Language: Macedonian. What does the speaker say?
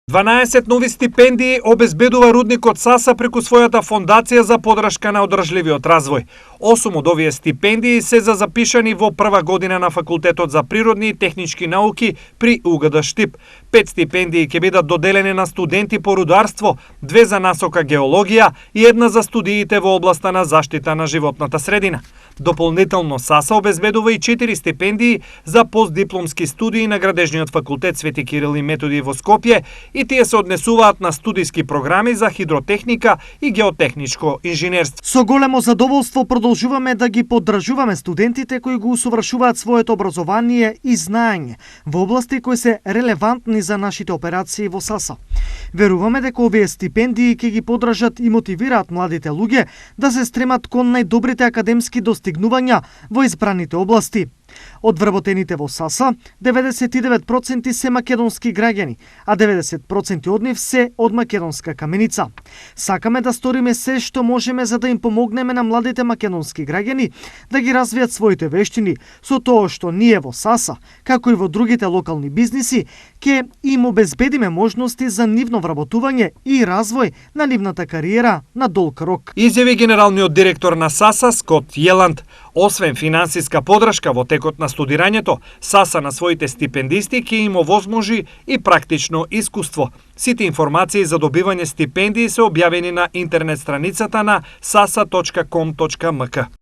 12 нови стипендии обезбедува рудникот САСА преку својата фондација за поддршка на одржливиот развој. 8 од овие стипендии се за запишани во прва година на Факултетот за природни и технички науки при УГД Штип. 5 стипендии ќе бидат доделени на студенти по рударство, 2 за насока геологија и 1 за студиите во областа на заштита на животната средина. Дополнително САСА обезбедува и 4 стипендии за постдипломски студии на Градежниот факултет Свети Кирил и Методи во Скопје и тие се однесуваат на студиски програми за хидротехника и геотехничко инженерство. Со големо задоволство продолжуваме да ги поддржуваме студентите кои го усовршуваат своето образование и знаење во области кои се релевантни за нашите операции во САСА. Веруваме дека овие стипендии ќе ги поддржат и мотивираат младите луѓе да се стремат кон најдобрите академски достигнувања во избраните области. Од вработените во САСА, 99% се македонски граѓани, а 90% од нив се од македонска каменица. Сакаме да сториме се што можеме за да им помогнеме на младите македонски граѓани да ги развијат своите вештини, со тоа што ние во САСА, како и во другите локални бизниси, ќе им обезбедиме можности за нивно вработување и развој на нивната кариера на долг рок. Изјави генералниот директор на САСА Скот Јеланд. Освен финансиска поддршка во текот на студирањето, САСА на своите стипендисти ќе им овозможи и практично искуство. Сите информации за добивање стипендии се објавени на интернет страницата на sasa.com.mk.